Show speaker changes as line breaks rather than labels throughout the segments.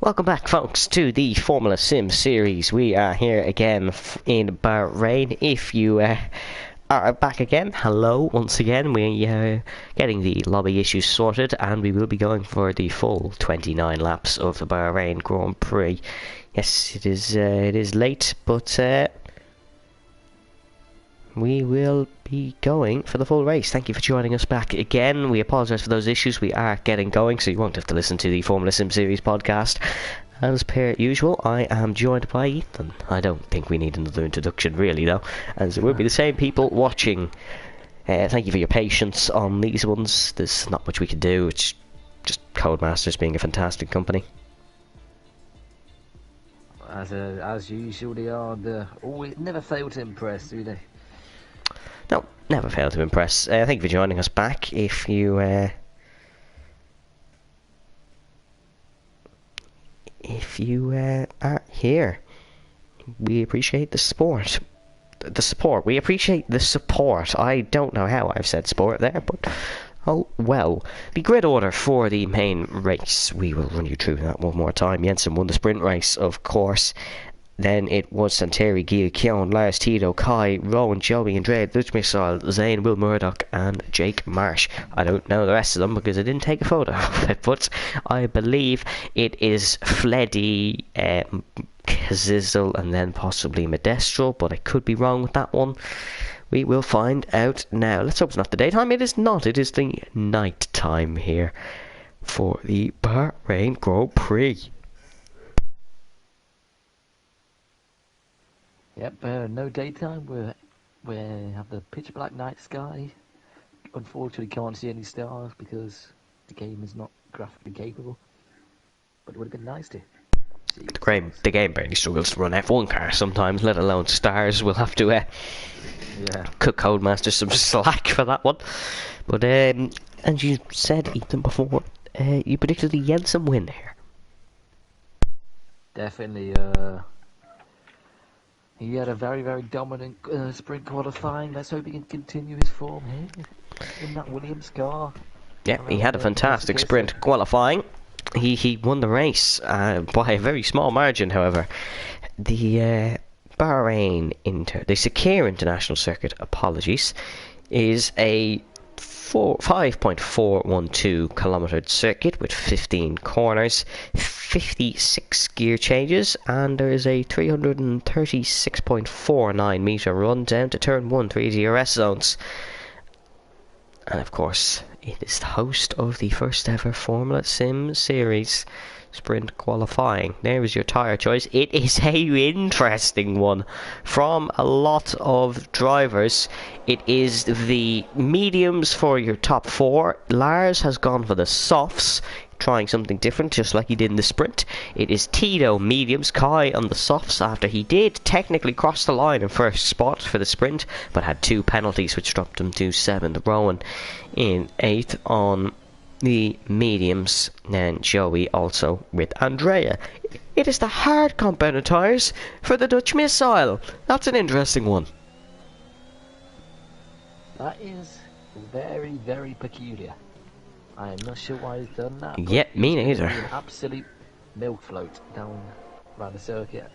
Welcome back, folks, to the Formula Sim series. We are here again in Bahrain. If you are back again, hello once again. We are getting the lobby issues sorted, and we will be going for the full 29 laps of the Bahrain Grand Prix. Yes, it is late, but we will be going for the full race. Thank you for joining us back again. We apologise for those issues. We are getting going, so you won't have to listen to the Formula Sim Series podcast. As per usual, I am joined by Ethan. I don't think we need another introduction, really, though, as it will be the same people watching. Thank you for your patience on these ones. There's not much we can do. It's just Codemasters being a fantastic company.
As usual, they are always never fail to impress, do they?
No, never fail to impress. Thank you for joining us back. If you are here, we appreciate the support. We appreciate the support. I don't know how I've said sport there, but oh well. The grid order for the main race, we will run you through that one more time. Jensen won the sprint race, of course. Then it was Santeri, Gil, Keon, Lars, Tito, Kai, Rowan, Joey, Andrea, Dutch Missile, Zane, Will Murdoch, and Jake Marsh. I don't know the rest of them because I didn't take a photo of it, but I believe it is Fleddy, Kazizel, and then possibly Medestral, but I could be wrong with that one. We will find out now. Let's hope it's not the daytime. It is not. It is the night time here for the Bahrain Grand Prix.
Yep, no daytime. We have the pitch black night sky. Unfortunately, can't see any stars because the game is not graphically capable. But it would have been nice to see.
The game barely struggles to run F1 cars sometimes, let alone stars. We'll have to cut Codemasters some slack for that one. But as you said, Ethan, before, you predicted the Jensen win here.
Definitely. He had a very, very dominant sprint qualifying. Let's hope he can continue his form here in that Williams car.
Yeah, he had a fantastic sprint qualifying. He won the race by a very small margin, however. The Bahrain the Sakir International Circuit, apologies, is a 5.412 kilometre circuit with 15 corners, 56 gear changes, and there is a 336.49 metre run down to turn 1, 3 DRS zones. And of course, it is the host of the first ever Formula Sim series sprint qualifying. There is your tyre choice. It is a interesting one from a lot of drivers. It is the mediums for your top four. Lars has gone for the softs, trying something different, just like he did in the sprint. It is Tito mediums, Kai on the softs, after he did technically cross the line in first spot for the sprint, but had two penalties which dropped him to 7th. Rowan in 8th on the mediums, and Joey also with Andrea. It is the hard compounded tyres for the Dutch Missile. That's an interesting one.
That is very, very peculiar. I am not sure why he's done that.
Yeah, me neither.
An absolute milk float down around the circuit.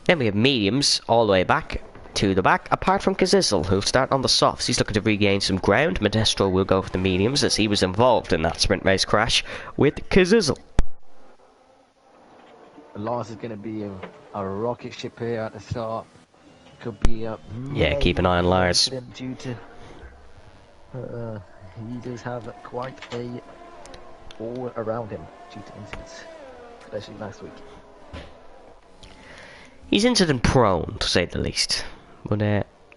Then we have mediums all the way back to the back, apart from Kazizel, who'll start on the softs. He's looking to regain some ground. Medestro will go for the mediums, as he was involved in that sprint race crash with Kazizel.
Lars is going to be a rocket ship here at the start. Could be
yeah, keep an eye on Lars.
Due to he does have quite a all around him due to incidents, especially last week.
He's incident prone, to say the least. But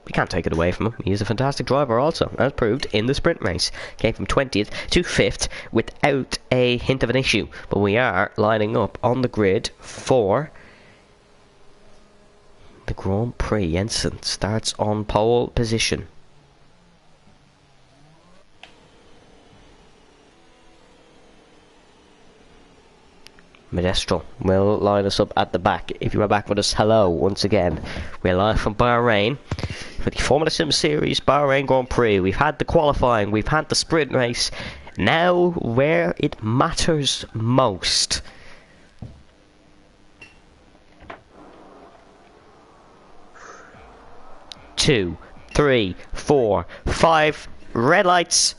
we can't take it away from him. He is a fantastic driver also, as proved in the sprint race. Came from 20th to 5th without a hint of an issue. But we are lining up on the grid for the Grand Prix. Jensen starts on pole position. Medestral will line us up at the back. If you are back with us, hello once again. We're live from Bahrain for the Formula Sim Series Bahrain Grand Prix. We've had the qualifying, we've had the sprint race, Now where it matters most. Two, 3, 4, 5. Red lights.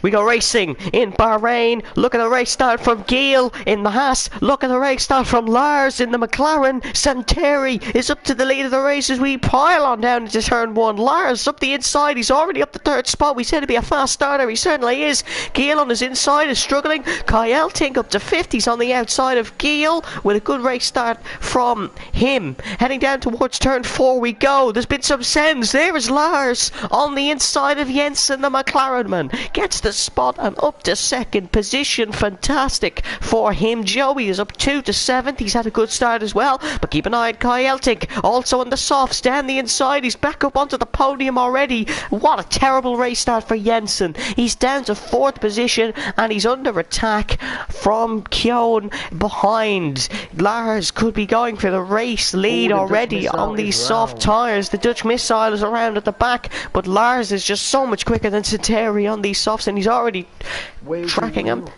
We go racing in Bahrain. Look at the race start from Gil in the Haas. Look at the race start from Lars in the McLaren. Santeri is up to the lead of the race as we pile on down into turn 1. Lars up the inside. He's already up the 3rd spot. We said to be a fast starter. He certainly is. Gil on his inside is struggling. Kyle Tink up to 5th. He's on the outside of Gil with a good race start from him. Heading down towards turn 4 we go. There's been some sends. There is Lars on the inside of Jensen, the McLaren man. Gets the spot and up to 2nd position. Fantastic for him. Joey is up 2 to 7th. He's had a good start as well, but keep an eye on Kai Elting also on the softs down the inside. He's back up onto the podium already. What a terrible race start for Jensen. He's down to 4th position and he's under attack from Kyon behind. Lars could be going for the race lead already on these soft tyres. The Dutch Missile is around at the back, but Lars is just so much quicker than Santeri on these softs, and he's already tracking him.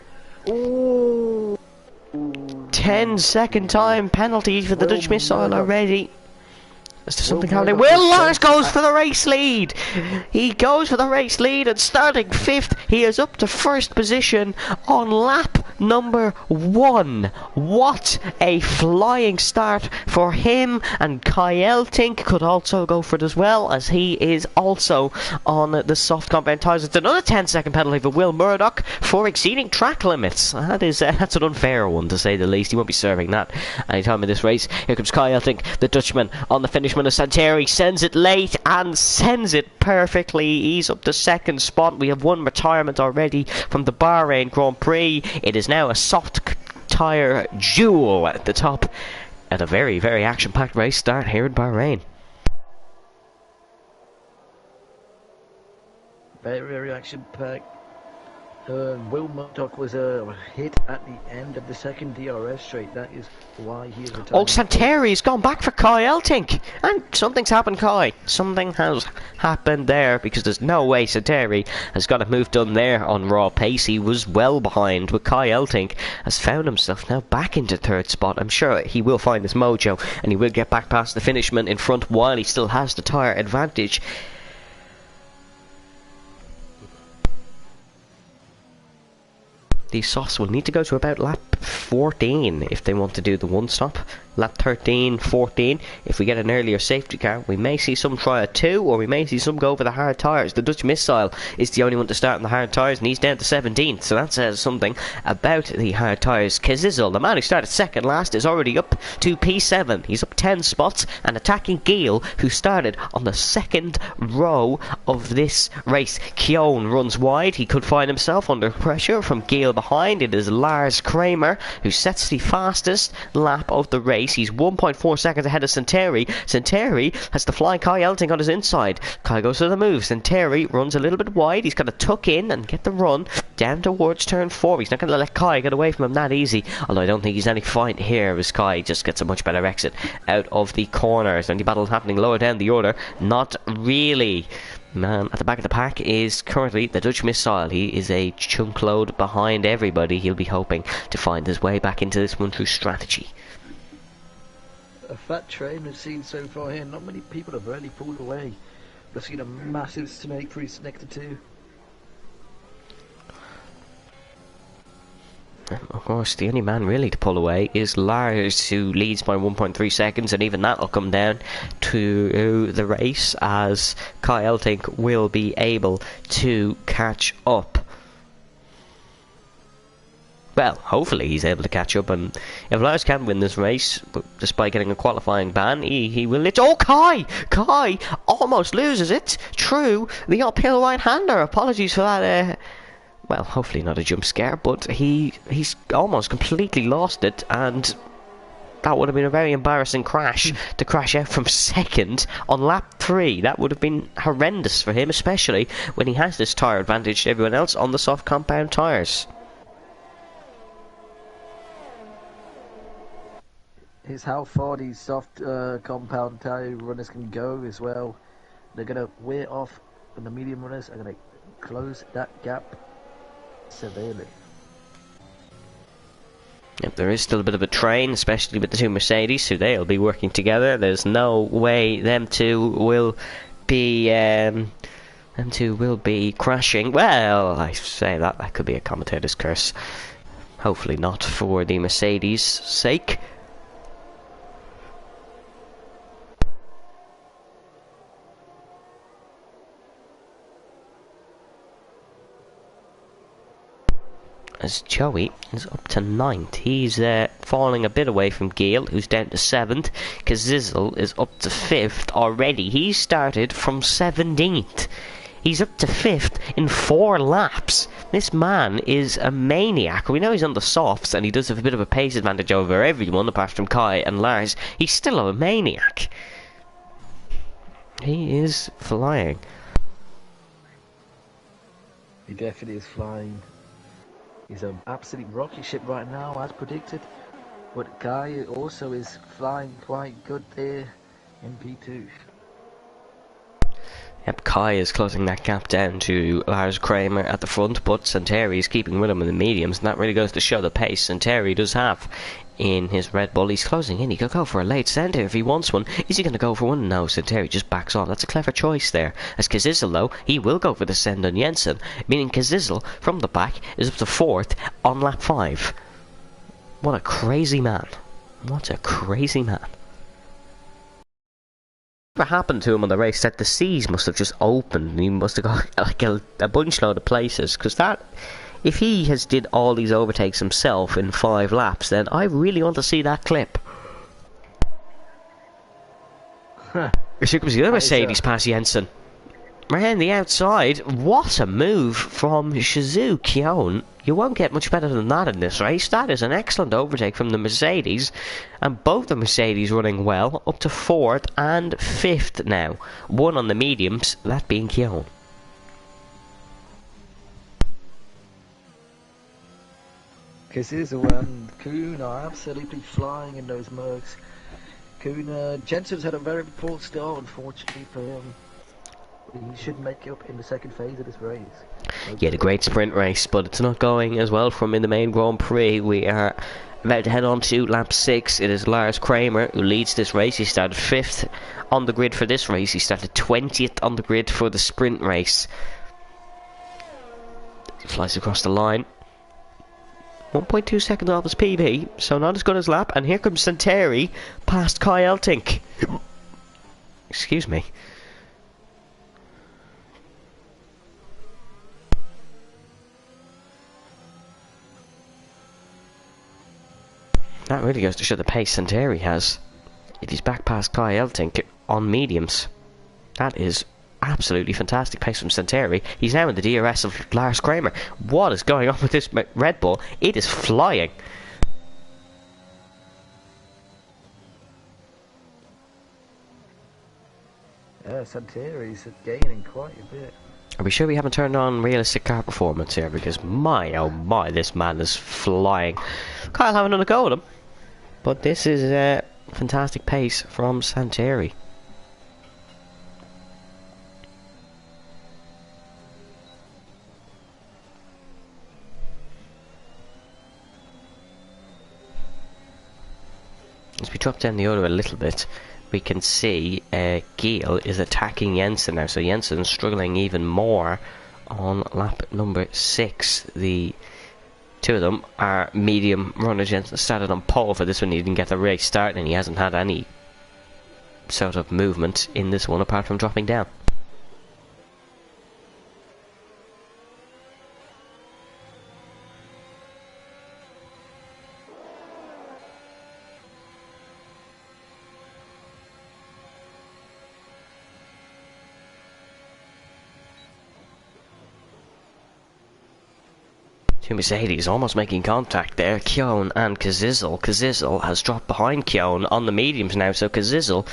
10-second time penalty for the Dutch Missile already. Is there something happening? Will Lars goes for the race lead. He goes for the race lead and starting 5th, he is up to 1st position on lap number 1. What a flying start for him, and Kyle Tink could also go for it as well, as he is also on the soft compound tyres. It's another 10-second penalty for Will Murdoch for exceeding track limits. That's an unfair one, to say the least. He won't be serving that anytime in this race. Here comes Kyle Tink, the Dutchman, on the finish. Santeri sends it late and sends it perfectly. He's up to 2nd spot. We have one retirement already from the Bahrain Grand Prix. It is now a soft tyre duel at the top at a very, very action-packed race start here in Bahrain.
Very, very action-packed. Will Murdoch was hit at the end of the 2nd DRS straight. That is why he is retiring.
Oh, Santeri's gone back for Kai Eltink. And something's happened, Kai. Something has happened there, because there's no way Santeri has got a move done there on raw pace. He was well behind, but Kai Eltink has found himself now back into 3rd spot. I'm sure he will find his mojo, and he will get back past the finishman in front while he still has the tyre advantage. These softs will need to go to about lap 14 if they want to do the one stop. Lap 13, 14. If we get an earlier safety car, we may see some try a 2, or we may see some go over the hard tyres. The Dutch Missile is the only one to start on the hard tyres, and he's down to 17th, so that says something about the hard tyres. Kazizel, the man who started 2nd last, is already up to P7. He's up 10 spots and attacking Gil, who started on the 2nd row of this race. Kyon runs wide. He could find himself under pressure from Gil behind. It is Lars Kramer who sets the fastest lap of the race. He's 1.4 seconds ahead of Santeri. Santeri has the flying Kai Elting on his inside. Kai goes to the move. Santeri runs a little bit wide. He's got to tuck in and get the run down towards turn 4. He's not going to let Kai get away from him that easy, although I don't think he's any fight here, as Kai just gets a much better exit out of the corners. Any battle happening lower down the order? Not really. Man at the back of the pack is currently the Dutch Missile. He is a chunk load behind everybody. He'll be hoping to find his way back into this one through strategy.
A fat train we've seen so far here. Not many people have really pulled away. We've seen a massive snake through Nectar 2.
Of course, the only man really to pull away is Lars, who leads by 1.3 seconds, and even that will come down to the race, as Kai Elting will be able to catch up. Well, hopefully he's able to catch up, and if Lars can win this race, despite getting a qualifying ban, he will... Oh, Kai! Kai almost loses it. True, the uphill right-hander. Apologies for that, well, hopefully not a jump scare, but he's almost completely lost it, and that would have been a very embarrassing crash to crash out from 2nd on lap 3. That would have been horrendous for him, especially when he has this tyre advantage to everyone else on the soft compound tyres.
Is how far these soft compound tyre runners can go as well. They're going to wear off, and the medium runners are going to close that gap severely.
Yep, there is still a bit of a train, especially with the two Mercedes, so they'll be working together. There's no way them two will be crashing. Well, I say that could be a commentator's curse. Hopefully not for the Mercedes' sake. As Joey is up to 9th. He's falling a bit away from Gale, who's down to 7th. Kazizel is up to 5th already. He started from 17th. He's up to 5th in 4 laps. This man is a maniac. We know he's on the softs and he does have a bit of a pace advantage over everyone apart from Kai and Lars. He's still a maniac. He is flying.
He definitely is flying. He's an absolute rocket ship right now, as predicted. But Kai also is flying quite good there in P2.
Yep, Kai is closing that gap down to Lars Kramer at the front, but Santeri is keeping with him in the mediums, and that really goes to show the pace Santeri does have in his Red Bull. He's closing in. He could go for a late sender if he wants one. Is he going to go for one? No, Santeri just backs off. That's a clever choice there. As Kazizel, though, he will go for the send on Jensen, meaning Kazizel, from the back, is up to 4th on lap 5. What a crazy man. What a crazy man. What happened to him on the race that the seas must have just opened and he must have got like a bunch load of places, because that, if he has did all these overtakes himself in 5 laps, then I really want to see that clip. Here comes the other Mercedes past Jensen. Around the outside, what a move from Shizu Kyon. You won't get much better than that in this race. That is an excellent overtake from the Mercedes, and both the Mercedes running well, up to 4th and 5th now. One on the mediums, that being Kyon.
Kazizel and Kuhn are absolutely flying in those Mercs. Kuhn, Jensen's had a very poor start, unfortunately for him. He should make up in the second phase of this race.
He had a great sprint race, but it's not going as well from in the main Grand Prix. We are about to head on to lap 6. It is Lars Kramer who leads this race. He started 5th on the grid for this race. He started 20th on the grid for the sprint race. He flies across the line. 1.2 seconds off his PB, so not as good as lap. And here comes Santeri past Kai Eltink. Excuse me. That really goes to show the pace Santeri has. If he's back past Kai Eltink on mediums, that is absolutely fantastic pace from Santeri. He's now in the DRS of Lars Kramer. What is going on with this Red Bull? It is flying.
Yeah, Santeri's gaining quite a bit.
Are we sure we haven't turned on realistic car performance here? Because my oh my, this man is flying. Kyle having another go at him. But this is a fantastic pace from Santeri. As we drop down the order a little bit, we can see Gale is attacking Jensen now, so Jensen's struggling even more on lap number 6. The two of them are medium runners. Jensen started on pole for this one. He didn't get the race started, and he hasn't had any sort of movement in this one apart from dropping down. Two Mercedes almost making contact there, Kyon and Kazizel. Kazizel has dropped behind Kyon on the mediums now, so Kazizel,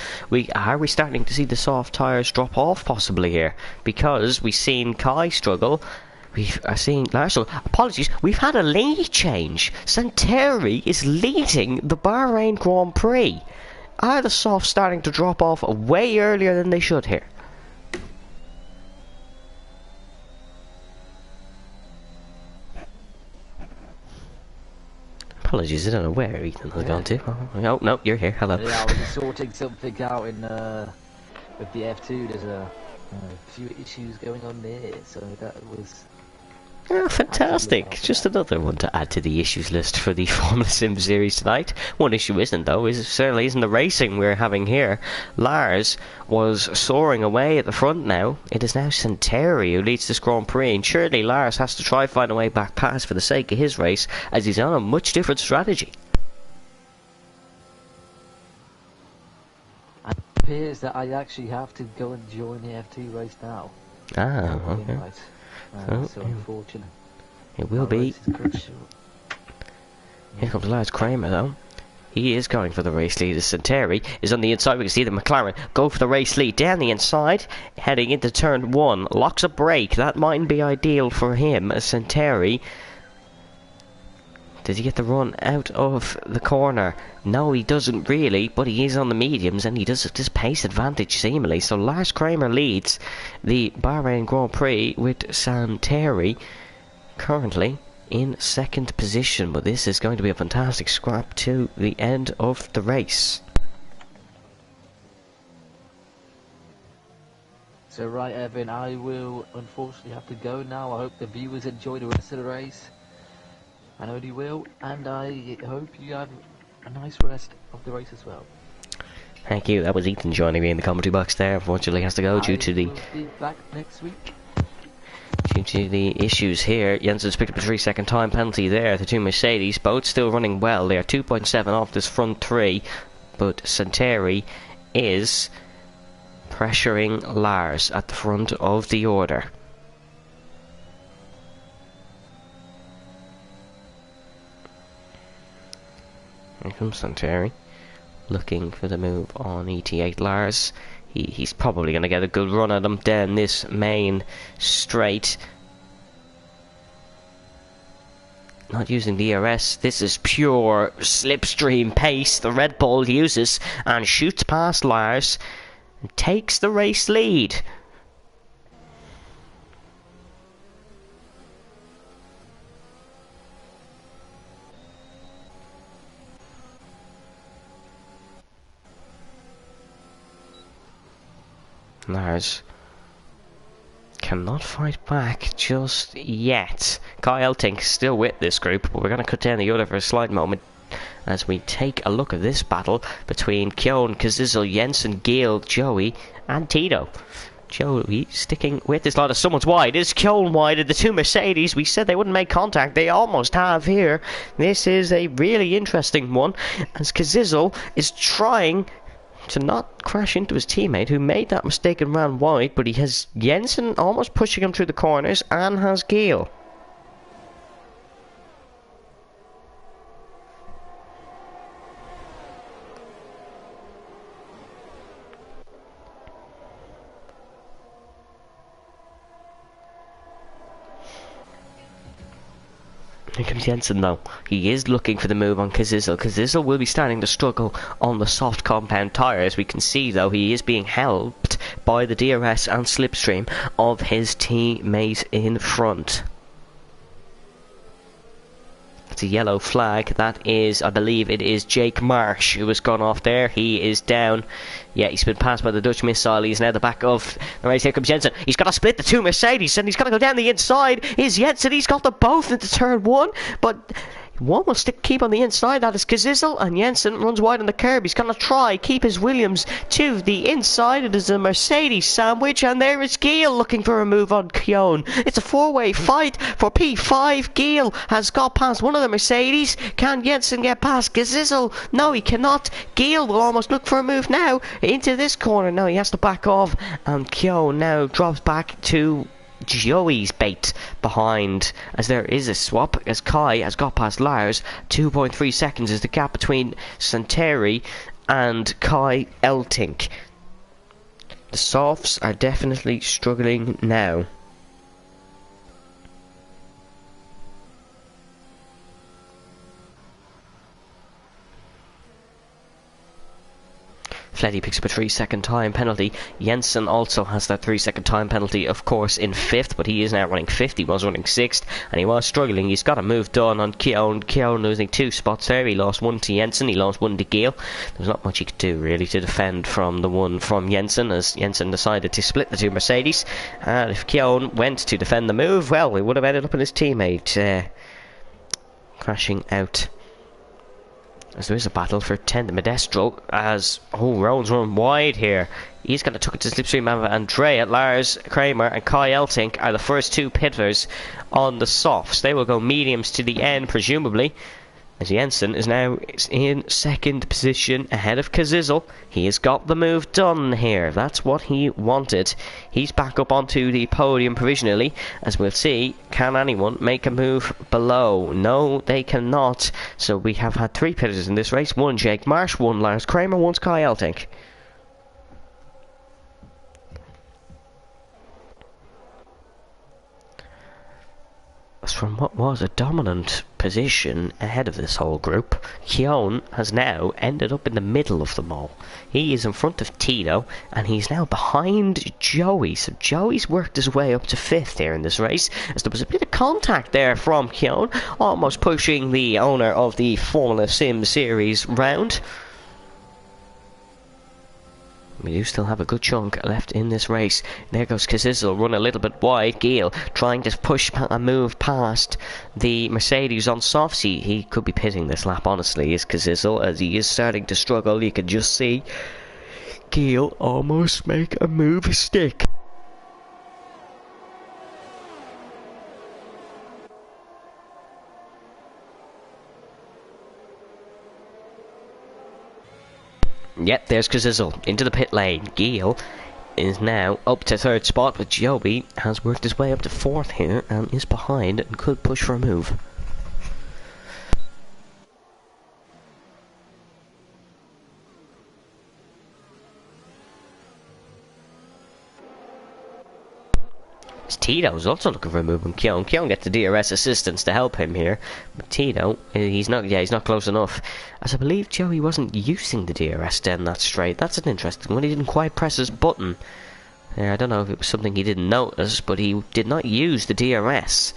are we starting to see the soft tyres drop off possibly here? Because we've seen Kai struggle, we are seeing Larson. Apologies, we've had a lead change. Santeri is leading the Bahrain Grand Prix. Are the softs starting to drop off way earlier than they should here? Apologies, I don't know where Ethan has
Yeah.
gone to. Oh, no, you're here. Hello.
Yeah, I was just sorting something out in with the F2. There's a few issues going on there, so that was.
Oh,
I had to look
fantastic.
after
Just
that.
another one to add to the issues list for the Formula Sim series tonight. One issue certainly isn't the racing we're having here. Lars was soaring away at the front now. It is now Santeri who leads this Grand Prix, and surely Lars has to try find a way back past for the sake of his race, as he's on a much different strategy.
It appears that I actually have to go and join the F2 race now.
Ah,
Got an
okay.
invite.
Oh,
So
yeah.
unfortunate.
It will
My
be.
race is cut short.
Here comes Lars Kramer though. He is going for the race lead as Santeri is on the inside. We can see the McLaren go for the race lead down the inside, heading into turn 1. Locks a brake. That mightn't be ideal for him as Santeri. Does he get the run out of the corner? No, he doesn't really, but he is on the mediums and he does have this pace advantage seemingly. So Lars Kramer leads the Bahrain Grand Prix with Santeri currently in second position, but this is going to be a fantastic scrap to the end of the race.
So right, Evan, I will unfortunately have to go now. I hope the viewers enjoy the rest of the race. I know they will, and I hope you have a nice rest of the race as well.
Thank you. That was Ethan joining me in the commentary box there. Unfortunately has to go due to the
I will be back next week.
due to the issues here. Jensen's picked up a 3-second time penalty there. The two Mercedes, both still running well. They are 2.7 off this front 3, but Santeri is pressuring Lars at the front of the order. Here comes Santeri, looking for the move on ET8 Lars. He's probably going to get a good run at him down this main straight. Not using DRS, this is pure slipstream pace the Red Bull uses, and shoots past Lars and takes the race lead. Lars cannot fight back just yet. Kyle Tink still with this group, but we're going to cut down the order for a slight moment as we take a look at this battle between Kjone, Kazizel, Jensen, Gale, Joey and Tito. Joey sticking with this lot of someone's wide. Is Kjone wide of the two Mercedes? We said they wouldn't make contact. They almost have here. This is a really interesting one as Kazizel is trying to not crash into his teammate who made that mistake and ran wide, but he has Jensen almost pushing him through the corners and has Gale. Here comes Jensen though. He is looking for the move on Kazizel. Kazizel will be starting to struggle on the soft compound tyres. We can see though he is being helped by the DRS and slipstream of his teammate in front. It's a yellow flag. That is, I believe it is Jake Marsh who has gone off there. He is down. Yeah, he's been passed by the Dutch missile. He's now the back of the race. Here comes Jensen. He's got to split the two Mercedes and he's got to go down the inside. Is Jensen. He's got them both into turn 1, but one will keep on the inside. That is Kazizel, and Jensen runs wide on the curb. He's going to try keep his Williams to the inside. It is a Mercedes sandwich, and there is Gale looking for a move on Kjone. It's a 4-way fight for P5. Gale has got past one of the Mercedes. Can Jensen get past Kazizel? No, he cannot. Gale will almost look for a move now into this corner. No, he has to back off, and Kjone now drops back to Joey's bait behind, as there is a swap as Kai has got past Lars. 2.3 seconds is the gap between Santeri and Kai Eltink. The softs are definitely struggling now. Fletty picks up a 3-second time penalty. Jensen also has that 3-second time penalty, of course, in 5th, but he is now running 5th. He was running 6th, and he was struggling. He's got a move done on Keown. Keown losing 2 spots there. He lost 1 to Jensen, he lost 1 to Giel. There's not much he could do, really, to defend from the one from Jensen, as Jensen decided to split the 2 Mercedes. And if Keown went to defend the move, well, it would have ended up in his teammate crashing out. As there is a battle for 10th Medestro, as Rowan's run wide here. He's going to tuck it to slipstream of Andrea. Lars Kramer and Kai Eltink are the first 2 pitters on the softs. They will go mediums to the end, presumably. As Jensen is now in 2nd position ahead of Kazizel. He has got the move done here. That's what he wanted. He's back up onto the podium provisionally. As we'll see, can anyone make a move below? No, they cannot. So we have had 3 pitters in this race. 1 Jake Marsh, 1 Lars Kramer, 1 Kai Eltink. From what was a dominant position ahead of this whole group, Keown has now ended up in the middle of them all. He is in front of Tito, and he's now behind Joey. So Joey's worked his way up to 5th here in this race, as there was a bit of contact there from Keown, almost pushing the owner of the Formula Sim Series round. We do still have a good chunk left in this race. There goes Kazizel, run a little bit wide. Giel trying to push a move past the Mercedes on softs. He could be pitting this lap, honestly, is Kazizel, as he is starting to struggle. You can just see Giel almost make a move stick. Yep, there's Kazizel into the pit lane. Giel is now up to 3rd spot, but Joey has worked his way up to 4th here and is behind and could push for a move. Tito's also looking for a move on Keown. Keown gets the DRS assistance to help him here, but Tito, he's not close enough. As I believe Joey wasn't using the DRS down that straight. That's an interesting one. He didn't quite press his button. I don't know if it was something he didn't notice, but he did not use the DRS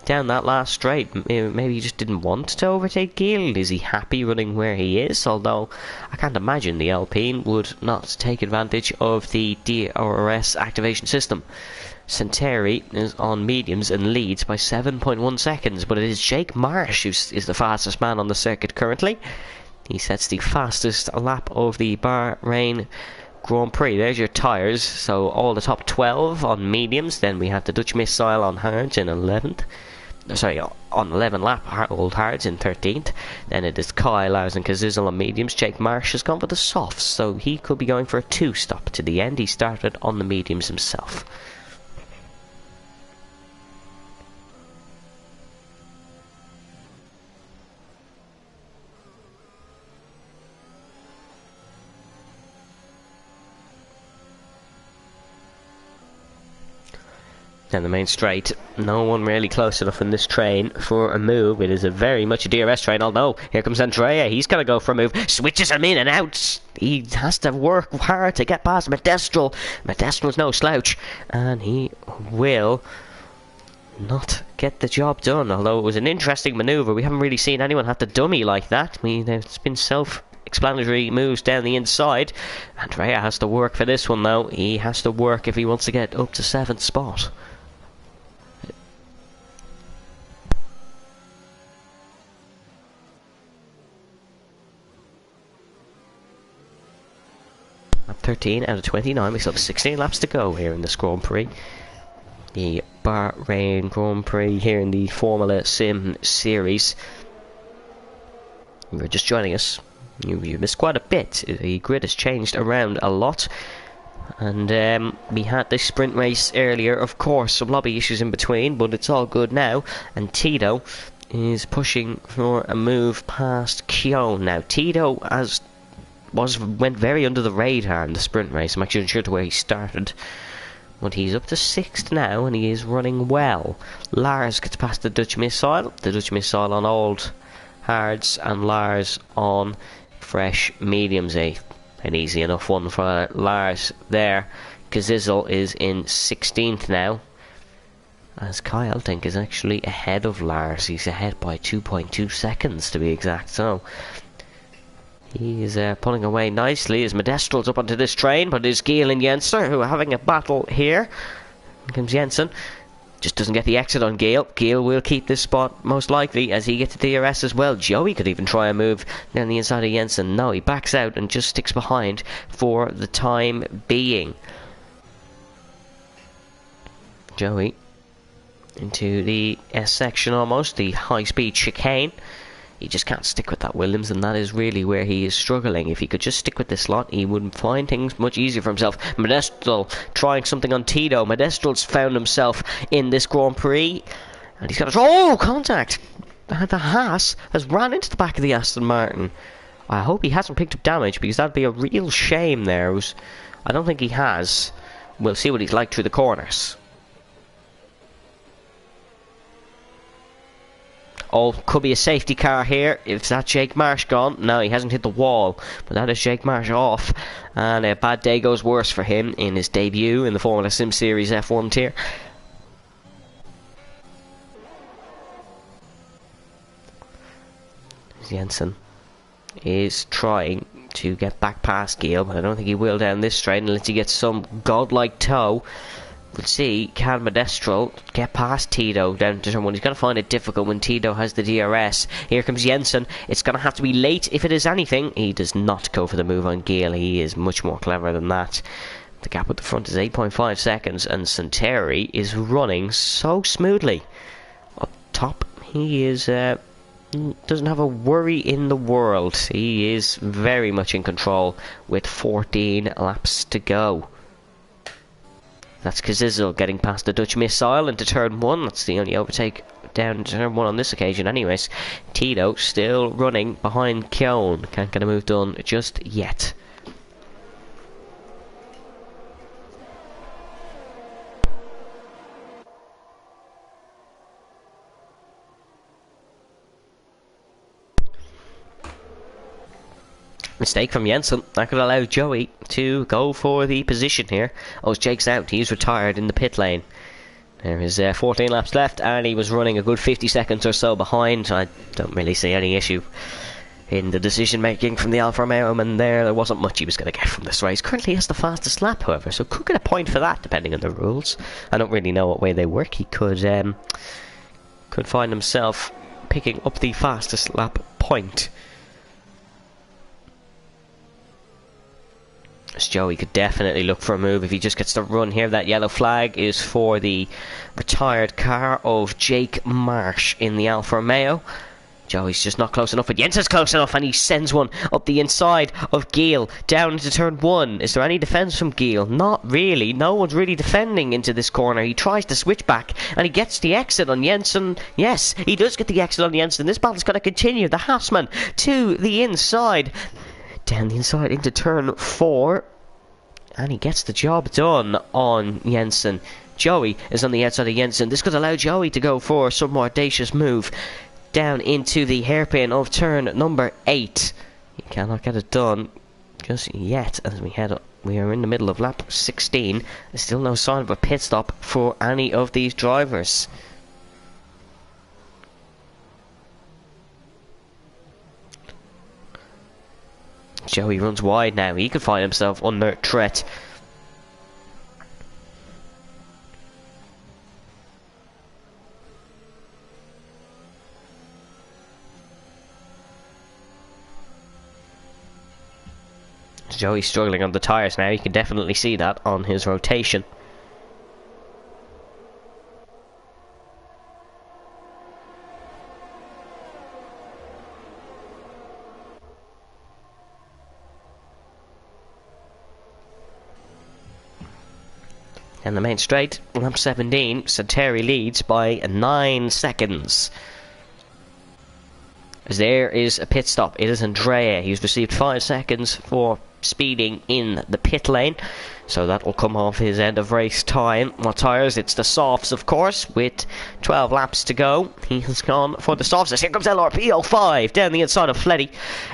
down that last straight. Maybe he just didn't want to overtake Giel. Is he happy running where he is? Although I can't imagine the Alpine would not take advantage of the DRS activation system. Centauri is on mediums and leads by 7.1 seconds, but it is Jake Marsh who is the fastest man on the circuit currently. He sets the fastest lap of the Bahrain Grand Prix. There's your tyres, so all the top 12 on mediums. Then we have the Dutch Missile on hards in 11th. Sorry, on 11 lap, Old Hards in 13th. Then it is Kai, Lars and Kazizel on mediums. Jake Marsh has gone for the softs, so he could be going for a 2-stop to the end. He started on the mediums himself. Down the main straight, no one really close enough in this train for a move. It is a very much a DRS train, although here comes Andrea. He's going to go for a move, switches him in and out. He has to work hard to get past Medestrel. Medestrel's no slouch, and he will not get the job done. Although it was an interesting manoeuvre, we haven't really seen anyone have to dummy like that. It's been self-explanatory moves down the inside. Andrea has to work for this one, though. He has to work if he wants to get up to 7th spot. Lap 13 out of 29. We still have 16 laps to go here in this Grand Prix. The Bahrain Grand Prix here in the Formula Sim Series. If you're just joining us, you missed quite a bit. The grid has changed around a lot. And we had this sprint race earlier. Of course, some lobby issues in between, but it's all good now. And Tito is pushing for a move past Keown. Now, Tito went very under the radar in the sprint race. I'm actually unsure to where he started, but he's up to 6th now and he is running well. Lars gets past the Dutch Missile on old hards, and Lars on fresh mediums. A An easy enough one for Lars there. Gazizel is in 16th now, as Kai Eltink is actually ahead of Lars. He's ahead by 2.2 seconds to be exact, so he is pulling away nicely as Modestral's up onto this train, but it's Giel and Jensen who are having a battle here. Here comes Jensen. Just doesn't get the exit on Giel. Giel will keep this spot most likely as he gets the DRS as well. Joey could even try a move down the inside of Jensen. No, he backs out and just sticks behind for the time being. Joey into the S section almost, the high-speed chicane. He just can't stick with that Williams, and that is really where he is struggling. If he could just stick with this slot, he would find things much easier for himself. Modestral trying something on Tito. Modestral's found himself in this Grand Prix, and he's got a... Oh, contact! The Haas has ran into the back of the Aston Martin. I hope he hasn't picked up damage, because that'd be a real shame there. I don't think he has. We'll see what he's like through the corners. Oh, could be a safety car here. Is that Jake Marsh gone? No, he hasn't hit the wall. But that is Jake Marsh off. And a bad day goes worse for him in his debut in the Formula Sim Series F1 tier. Jensen is trying to get back past Giel, but I don't think he will down this straight unless he gets some godlike toe. We'll see, can Modestral get past Tito down to turn 1? He's going to find it difficult when Tito has the DRS. Here comes Jensen. It's going to have to be late if it is anything. He does not go for the move on Giel. He is much more clever than that. The gap at the front is 8.5 seconds, and Santeri is running so smoothly. Up top, he is... doesn't have a worry in the world. He is very much in control with 14 laps to go. That's Gazizel getting past the Dutch missile into turn 1. That's the only overtake down to turn 1 on this occasion anyways. Tito still running behind Kyon. Can't get a move done just yet. Mistake from Jensen. That could allow Joey to go for the position here. Oh, Jake's out. He's retired in the pit lane. There is 14 laps left, and he was running a good 50 seconds or so behind. I don't really see any issue in the decision making from the Alfa Romeo, and there wasn't much he was going to get from this race. Currently has the fastest lap, however, so could get a point for that depending on the rules. I don't really know what way they work. He could find himself picking up the fastest lap point. So Joey could definitely look for a move if he just gets the run here. That yellow flag is for the retired car of Jake Marsh in the Alfa Romeo. Joey's just not close enough, but Jensen's close enough, and he sends one up the inside of Giel down into turn 1. Is there any defence from Giel? Not really. No one's really defending into this corner. He tries to switch back, and he gets the exit on Jensen. Yes, he does get the exit on Jensen. This battle's going to continue. The Haasman to the inside. Down the inside into turn 4, and he gets the job done on Jensen. Joey is on the outside of Jensen. This could allow Joey to go for some more audacious move down into the hairpin of turn number 8. He cannot get it done just yet as we head up. We are in the middle of lap 16. There's still no sign of a pit stop for any of these drivers. Joey runs wide now. He could find himself under threat. Joey's struggling on the tyres now. You can definitely see that on his rotation. And the main straight, lap 17, Santeri leads by 9 seconds. As there is a pit stop, it is Andrea. He's received 5 seconds for speeding in the pit lane, so that will come off his end of race time. What tyres? It's the softs, of course, with 12 laps to go. He has gone for the softs. Here comes LRP 05 down the inside of Fletty.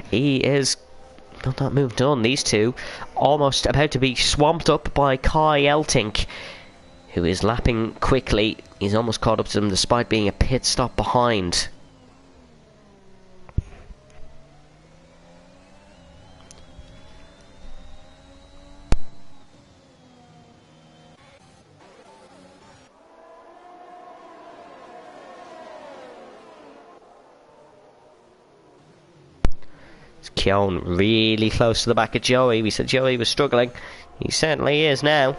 He is Not that move done. These two almost about to be swamped up by Kai Eltink, who is lapping quickly. He's almost caught up to them despite being a pit stop behind. Keown really close to the back of Joey. We said Joey was struggling. He certainly is now.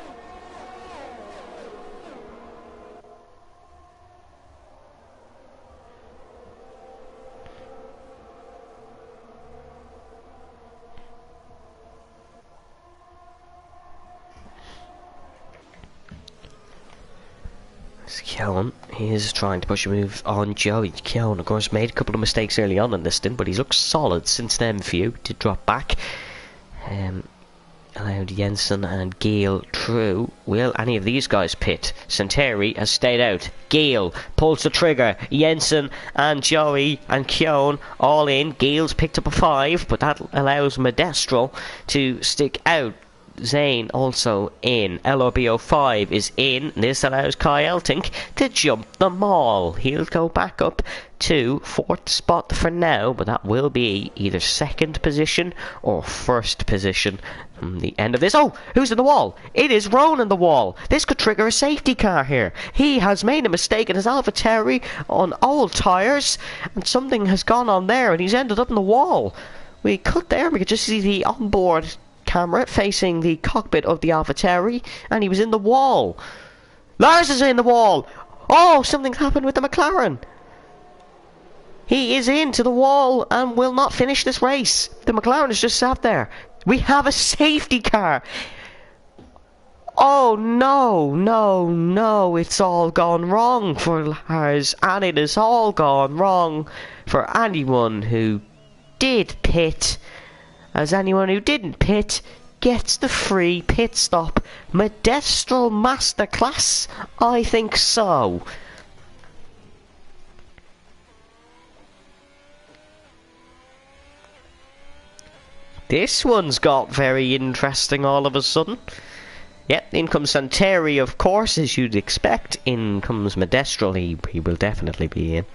Keown is trying to push a move on Joey. Keown, of course, made a couple of mistakes early on in this stint, but he's looked solid since then. Few did drop back. Allowed Jensen and Gale through. Will any of these guys pit? Santeri has stayed out. Gale pulls the trigger. Jensen and Joey and Keown all in. Gale's picked up a 5, but that allows Modestrol to stick out. Zane also in. LRBO5 is in. This allows Kai Eltink to jump them all. He'll go back up to 4th spot for now, but that will be either 2nd position or 1st position from the end of this. Oh, who's in the wall? It is Ronan in the wall. This could trigger a safety car here. He has made a mistake in his AlphaTauri on old tyres, and something has gone on there, and he's ended up in the wall. We cut there, we could just see the onboard camera facing the cockpit of the AlphaTauri, and he was in the wall. Lars is in the wall. Oh, something's happened with the McLaren. He is into the wall and will not finish this race. The McLaren has just sat there. We have a safety car. Oh no, no, no, it's all gone wrong for Lars, and it has all gone wrong for anyone who did pit, as anyone who didn't pit gets the free pit stop. Modestrol Masterclass? I think so. This one's got very interesting all of a sudden. Yep, in comes Santeri, of course, as you'd expect. In comes Modestrol. He will definitely be in.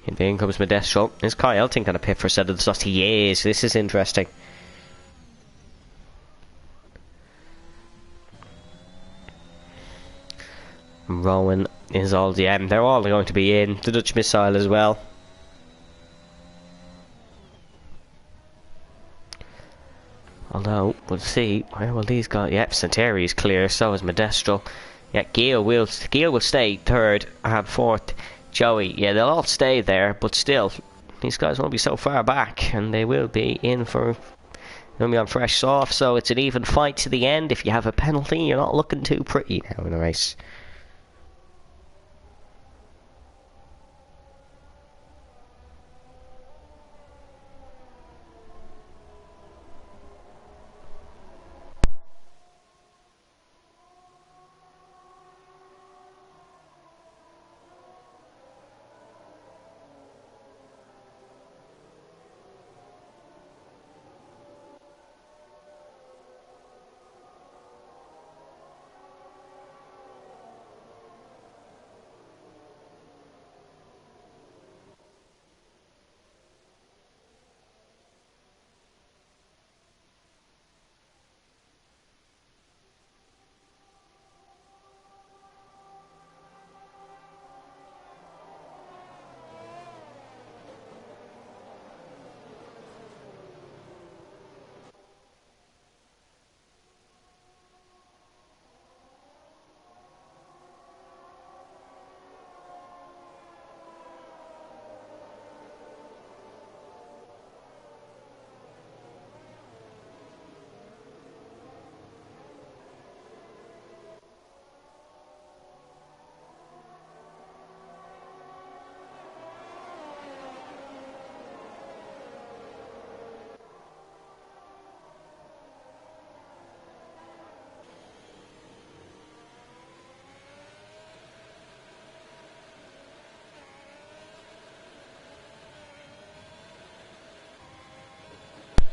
And then comes Modestrol. Is Kai Eltink going to pit for a set of the dust? He is. This is interesting. Rowan is all the end. They're all going to be in. The Dutch missile as well. Although, we'll see. Where will these go? Yep, Santeri is clear. So is Modestrol. Yeah, Gale will stay 3rd and 4th. Joey, yeah, they'll all stay there, but still, these guys won't be so far back, and they will be in for... They'll be on fresh soft, so it's an even fight to the end. If you have a penalty, you're not looking too pretty now in the race.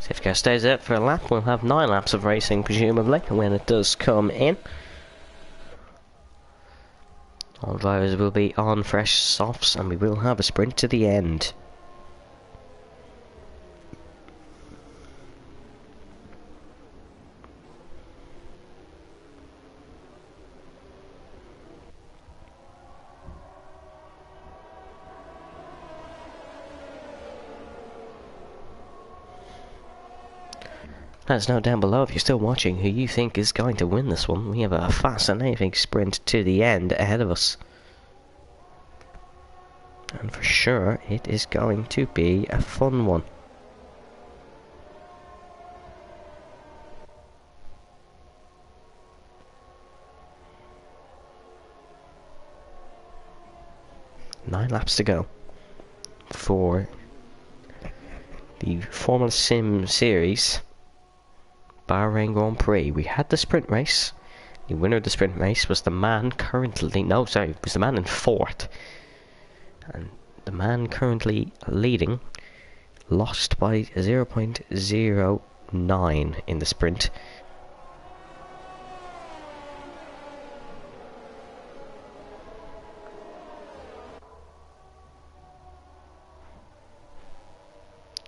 Safety car stays out for a lap. We'll have 9 laps of racing, presumably, when it does come in. All drivers will be on fresh softs, and we will have a sprint to the end. Let us know down below if you're still watching who you think is going to win this one. We have a fascinating sprint to the end ahead of us. And for sure, it is going to be a fun one. Nine laps to go for the Formula Sim Series Bahrain Grand Prix. We had the sprint race. The winner of the sprint race was the man currently... No, sorry, it was the man in fourth. And the man currently leading lost by 0.09 in the sprint.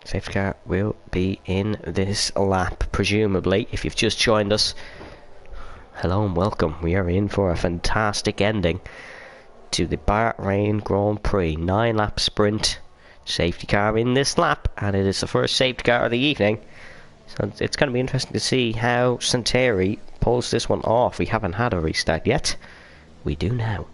Safety car will be in this lap, presumably. If you've just joined us, hello and welcome. We are in for a fantastic ending to the Bahrain Grand Prix. 9 lap sprint. Safety car in this lap, and it is the first safety car of the evening. So it's going to be interesting to see how Santeri pulls this one off. We haven't had a restart yet. We do now.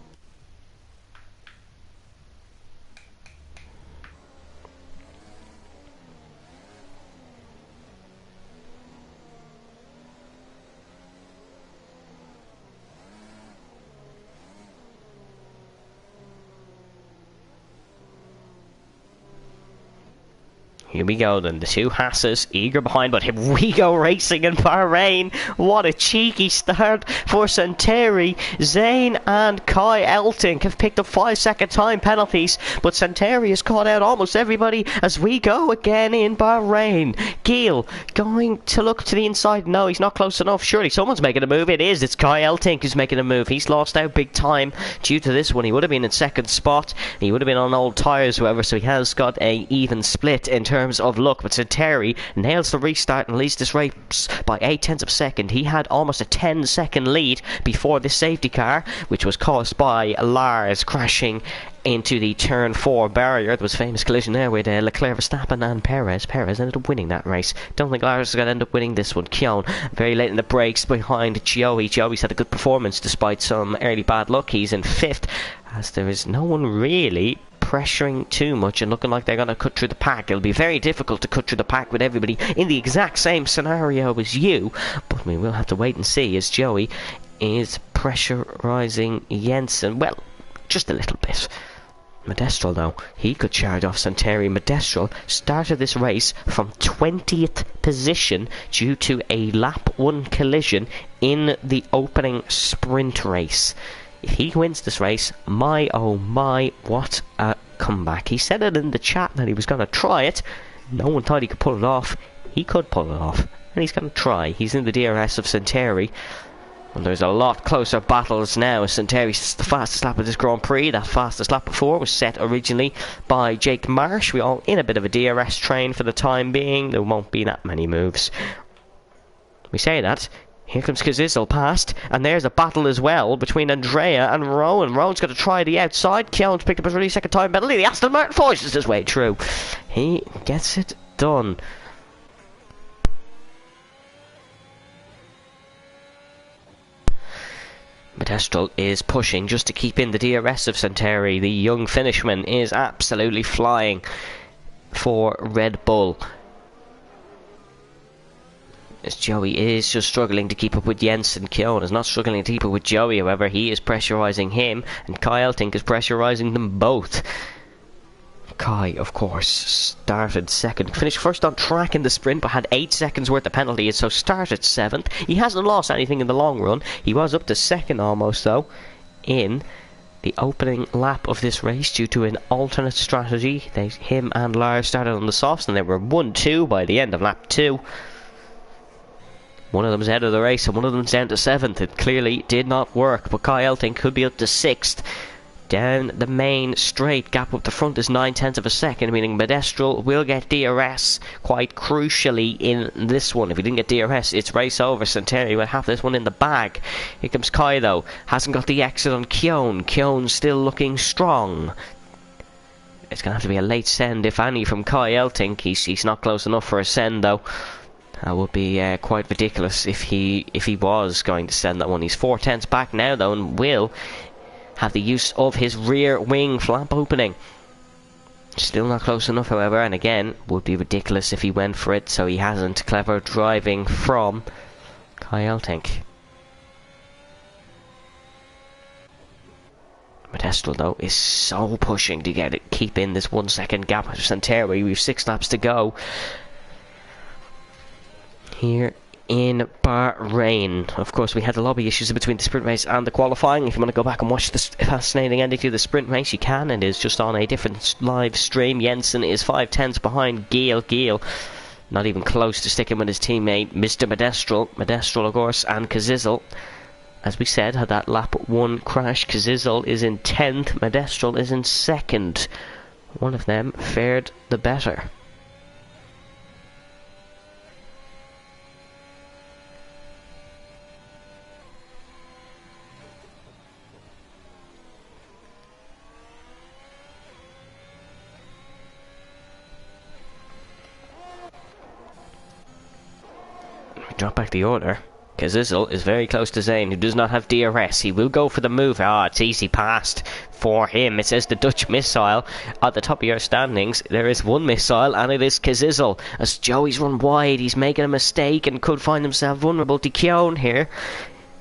Here we go then, the two Hasses eager behind, but here we go racing in Bahrain. What a cheeky start for Santeri. Zane and Kai Elting have picked up 5-second time penalties, but Santeri has caught out almost everybody as we go again in Bahrain. Giel going to look to the inside. No, he's not close enough. Surely someone's making a move. It is. It's Kai Elting who's making a move. He's lost out big time due to this one. He would have been in second spot. He would have been on old tyres, however, so he has got a even split in terms of luck, but Santeri nails the restart and leads this race by 0.8 of a second. He had almost a 10-second lead before this safety car, which was caused by Lars crashing into the turn 4 barrier. There was a famous collision there with Leclerc, Verstappen and Perez. Perez ended up winning that race. Don't think Lars is going to end up winning this one. Keown very late in the brakes behind Joey. Joey's had a good performance despite some early bad luck. He's in 5th, as there is no one really pressuring too much and looking like they're going to cut through the pack. It'll be very difficult to cut through the pack with everybody in the exact same scenario as you, but we will have to wait and see as Joey is pressurising Jensen. Well, just a little bit. Medestral though, he could charge off Santeri. Medestral started this race from 20th position due to a lap 1 collision in the opening sprint race. If he wins this race, my oh my, what a comeback. He said it in the chat that he was going to try it. No one thought he could pull it off. He could pull it off, and he's going to try. He's in the DRS of Santeri. And there's a lot closer battles now. Santeri's the fastest lap of this Grand Prix. That fastest lap before was set originally by Jake Marsh. We're all in a bit of a DRS train for the time being. There won't be that many moves. We say that. Here comes Kazizel past, and there's a battle as well between Andrea and Rowan. Rowan's going to try the outside. Keown's picked up a really second time penalty. The Aston Martin forces his way through. He gets it done. Medestral is pushing just to keep in the DRS of Santeri. The young Finishman is absolutely flying for Red Bull. As Joey is just struggling to keep up with Jensen. Keown is not struggling to keep up with Joey, however, he is pressurising him, and Kai Elting is pressurising them both. Kai, of course, started second, finished first on track in the sprint, but had 8 seconds worth of penalties, so started 7th. He hasn't lost anything in the long run. He was up to second almost, though, in the opening lap of this race due to an alternate strategy. Him and Lars started on the softs and they were 1-2 by the end of lap 2. One of them's out of the race and one of them's down to 7th. It clearly did not work, but Kai Elting could be up to 6th. Down the main straight, gap up the front is 9/10 of a second, meaning Modestrol will get DRS quite crucially in this one. If he didn't get DRS, it's race over. Santeri will have this one in the bag. Here comes Kai though, hasn't got the exit on Keown. Keown's still looking strong. It's going to have to be a late send, if any, from Kai Elting. He's not close enough for a send though. That would be quite ridiculous if he was going to send that one. He's 4/10 back now though, and will have the use of his rear wing flap opening. Still not close enough, however, and again, would be ridiculous if he went for it, so he hasn't. Clever driving from Kai Elting. Modestrol, though, is so pushing to keep in this 1 second gap of Santeri. We've 6 laps to go here in Bahrain. Of course, we had the lobby issues in between the sprint race and the qualifying. If you want to go back and watch this fascinating ending to the sprint race, you can. It is just on a different live stream. Jensen is 5/10 behind Geel. Geel not even close to sticking with his teammate, Mr. Modestrol. Modestrol, of course, and Kazizel, as we said, had that lap 1 crash. Kazizel is in 10th. Modestrol is in 2nd. One of them fared the better. Drop back the order. Kazizel is very close to Zayn, who does not have DRS. He will go for the move. It's easy past for him. It says the Dutch missile at the top of your standings. There is one missile, and it is Kazizel. As Joey's run wide, he's making a mistake and could find himself vulnerable to Keown here.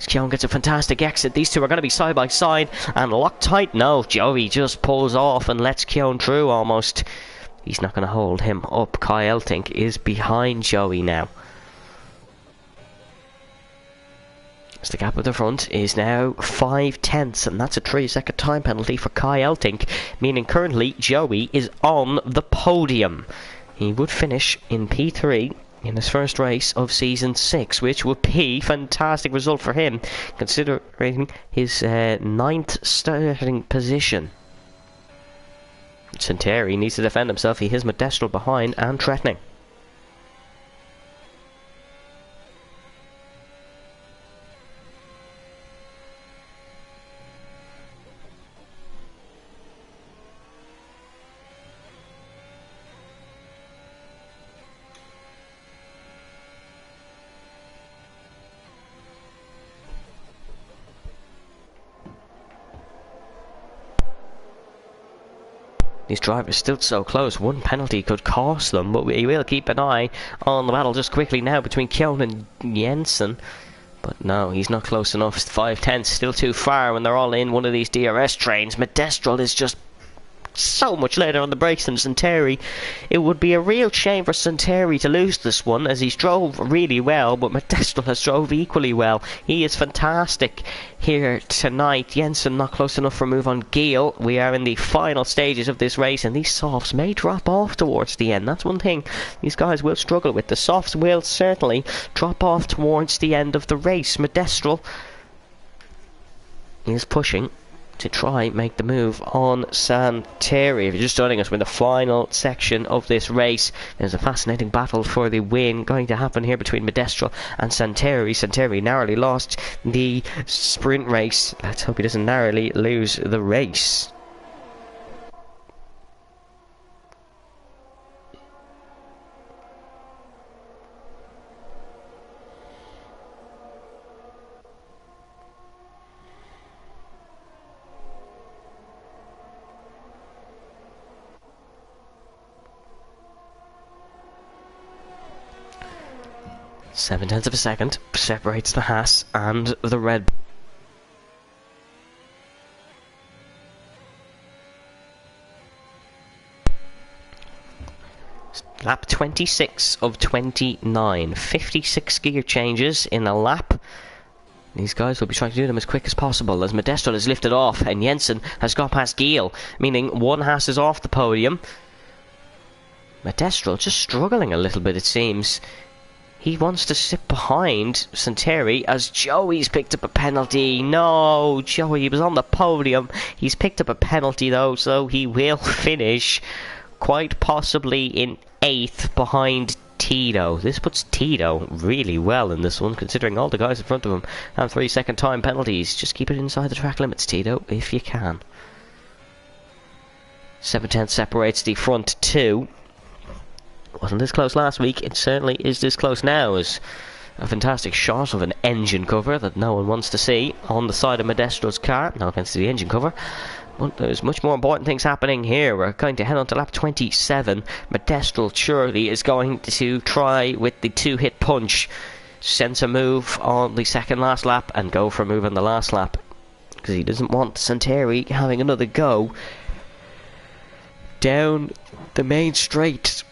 Keown gets a fantastic exit. These two are going to be side by side and locked tight. No, Joey just pulls off and lets Keown through almost. He's not going to hold him up. Kai Elting is behind Joey now. So the gap at the front is now 5/10, and that's a 3-second time penalty for Kai Elting, meaning currently Joey is on the podium. He would finish in P3 in his first race of Season 6, which would be a fantastic result for him, considering his 9th starting position. Santeri needs to defend himself. He has Modestrol behind and threatening. These drivers still so close. One penalty could cost them, but we will keep an eye on the battle just quickly now between Keown and Jensen. But no, he's not close enough. 5/10, still too far when they're all in one of these DRS trains. Modestrol is just so much later on the brakes than Santeri. It would be a real shame for Santeri to lose this one, as he's drove really well, but Modestrol has drove equally well. He is fantastic here tonight. Jensen not close enough for a move on Geel. We are in the final stages of this race, and these softs may drop off towards the end. That's one thing these guys will struggle with. The softs will certainly drop off towards the end of the race. Modestrol is pushing to try make the move on Santeri. If you're just joining us, we're in the final section of this race. There's a fascinating battle for the win going to happen here between Modestrol and Santeri. Santeri narrowly lost the sprint race. Let's hope he doesn't narrowly lose the race. Seven-tenths of a second separates the Haas and the Red Bull. Lap 26 of 29. 56 gear changes in a lap. These guys will be trying to do them as quick as possible as Modesto is lifted off and Jensen has got past Giel, meaning one Haas is off the podium. Modesto just struggling a little bit, it seems. He wants to sit behind Santeri as Joey's picked up a penalty. No, Joey was on the podium. He's picked up a penalty though, so he will finish quite possibly in 8th behind Tito. This puts Tito really well in this one, considering all the guys in front of him have 3-second time penalties. Just keep it inside the track limits, Tito, if you can. 7/10 separates the front two. Wasn't this close last week, it certainly is this close now, as a fantastic shot of an engine cover that no one wants to see on the side of Modestro's car. No offence to the engine cover, but there's much more important things happening here. We're going to head on to lap 27. Modestro surely is going to try with the 2-hit punch, sense a move on the second last lap and go for a move on the last lap, because he doesn't want Santeri having another go down the main straight.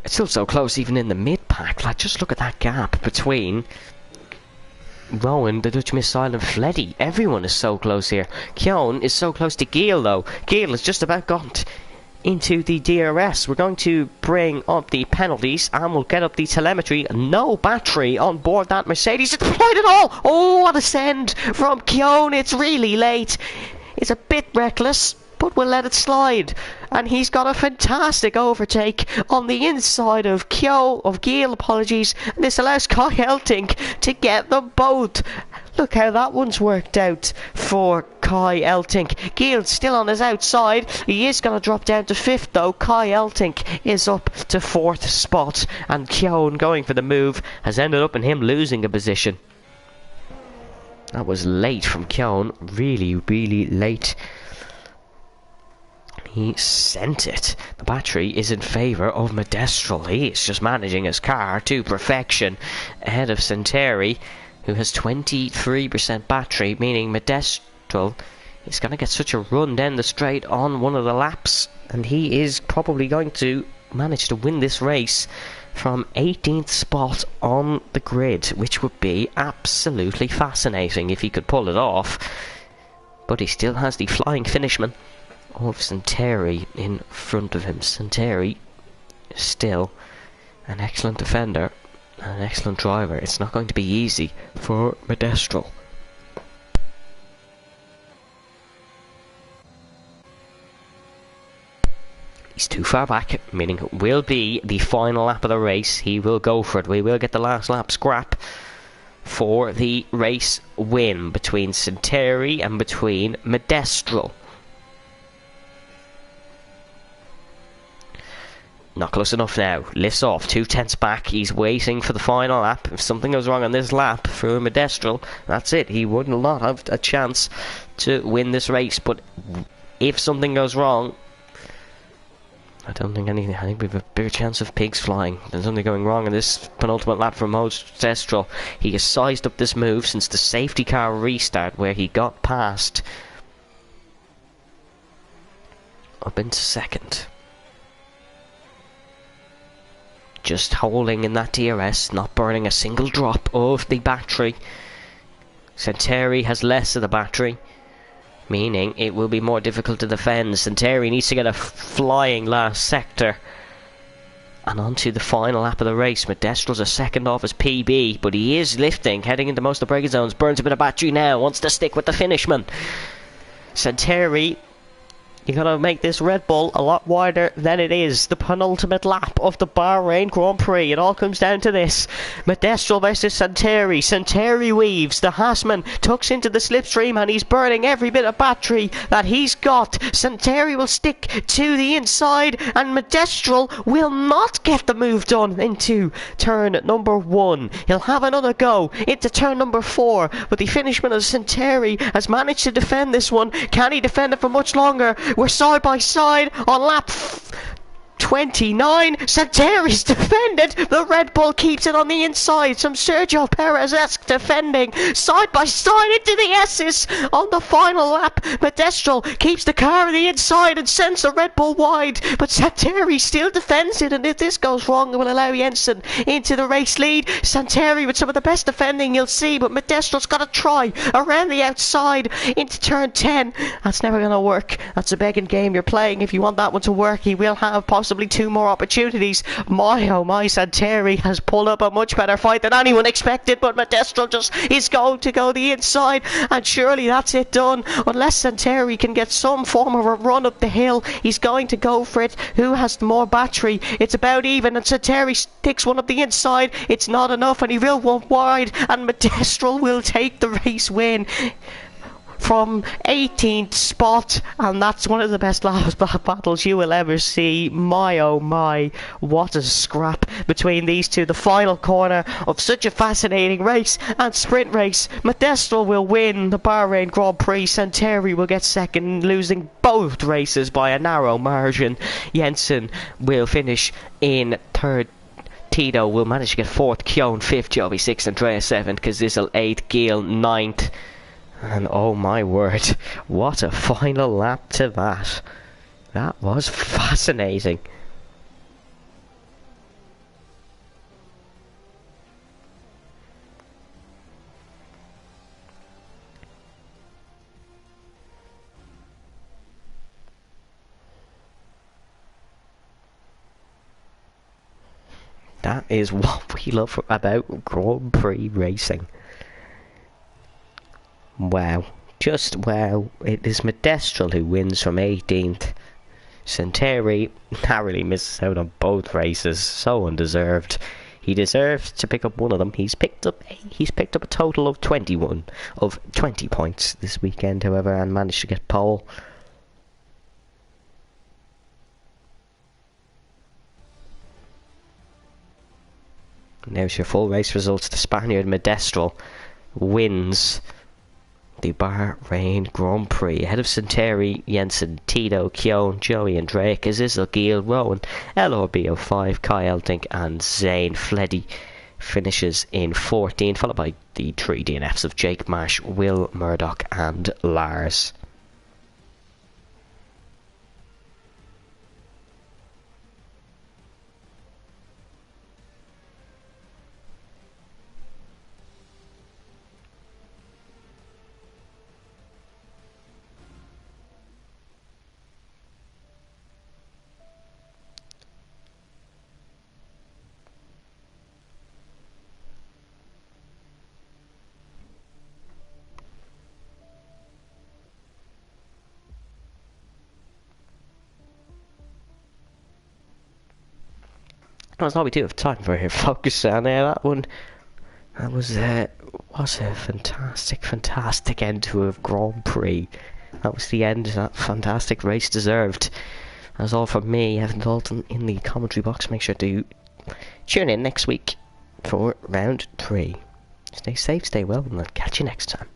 It's still so close even in the mid-pack. Like, just look at that gap between Rowan, the Dutch Missile, and Fleddy. Everyone is so close here. Kjoln is so close to Giel though. Giel has just about got into the DRS. We're going to bring up the penalties and we'll get up the telemetry. No battery on board that Mercedes. It's deployed at all. Oh, what a send from Kjoln. It's really late. It's a bit reckless, but we'll let it slide. And he's got a fantastic overtake on the inside of Giel, apologies. And this allows Kai Eltink to get them both. Look how that one's worked out for Kai Eltink. Giel's still on his outside. He is going to drop down to 5th though. Kai Eltink is up to 4th spot. And Kjoln, going for the move, has ended up in him losing a position. That was late from Kjoln. Really, really late. He sent it. The battery is in favour of Modestro. He is just managing his car to perfection ahead of Santeri, who has 23% battery, meaning Modestro is going to get such a run down the straight on one of the laps, and he is probably going to manage to win this race from 18th spot on the grid, which would be absolutely fascinating if he could pull it off. But he still has the flying finishman of Santeri in front of him. Santeri is still an excellent defender and an excellent driver. It's not going to be easy for Modestro. He's too far back, meaning it will be the final lap of the race. He will go for it. We will get the last lap scrap for the race win between Santeri and between Modestro. Not close enough now. Lifts off. 2/10 back. He's waiting for the final lap. If something goes wrong on this lap for Modestro, that's it. He would not have a chance to win this race. But if something goes wrong, I don't think anything. I think we have a bigger chance of pigs flying. There's something going wrong in this penultimate lap for Modestro. He has sized up this move since the safety car restart, where he got past up into 2nd. Just holding in that DRS, not burning a single drop of the battery. Santeri has less of the battery, meaning it will be more difficult to defend. Santeri needs to get a flying last sector. And on to the final lap of the race. Modestro's a second off his PB, but he is lifting, heading into most of the braking zones. Burns a bit of battery now, wants to stick with the finishman. Santeri, you gotta make this Red Bull a lot wider than it is. The penultimate lap of the Bahrain Grand Prix. It all comes down to this. Modestro versus Santeri. Santeri weaves. The Haasman tucks into the slipstream and he's burning every bit of battery that he's got. Santeri will stick to the inside and Modestro will not get the move done into turn number 1. He'll have another go into turn number 4, but the finishman of Santeri has managed to defend this one. Can he defend it for much longer? We're side by side on lap 29. Santeri's defended. The Red Bull keeps it on the inside. Some Sergio Perez-esque defending. Side by side into the S's on the final lap. Medestral keeps the car on the inside and sends the Red Bull wide. But Santeri still defends it. And if this goes wrong, it will allow Jensen into the race lead. Santeri with some of the best defending you'll see. But Medestral's got to try around the outside into turn 10. That's never going to work. That's a begging game you're playing. If you want that one to work, he will have possibly 2 more opportunities. My oh my, Santeri has pulled up a much better fight than anyone expected, but Medestral just is going to go the inside, and surely that's it done. Unless Santeri can get some form of a run up the hill, he's going to go for it. Who has more battery? It's about even, and Santeri sticks one up the inside. It's not enough, and he will run wide, and Medestral will take the race win from 18th spot, and that's one of the best last battles you will ever see. My oh my, what a scrap between these two. The final corner of such a fascinating race and sprint race. Medestral will win the Bahrain Grand Prix. Santeri will get second, losing both races by a narrow margin. Jensen will finish in third. Tito will manage to get fourth, Kyon fifth, Jovi sixth, Andrea seventh, Kazisel eighth, Gil ninth. And oh my word, what a final lap to that. That was fascinating. That is what we love about Grand Prix racing. Wow, just wow. It is Medestral who wins from 18th. Santeri narrowly misses out on both races, so undeserved. He deserves to pick up one of them. He's picked up a total of 20 points this weekend, however, and managed to get pole. There's your full race results. The Spaniard Medestral wins the Bahrain Grand Prix ahead of Santeri, Jensen, Tito, Kyon, Joey, and Drake, Azizel, Gil, Rowan, LRB05, Kai Eltink, and Zane Fleddy finishes in 14, followed by the 3 DNFs of Jake Marsh, Will Murdoch, and Lars. That's all we do have time for here, folks. And that one, that was a fantastic end to a Grand Prix. That was the end that fantastic race deserved. That's all from me, Evan Dalton, in the commentary box. Make sure to tune in next week for round 3. Stay safe, stay well, and I'll catch you next time.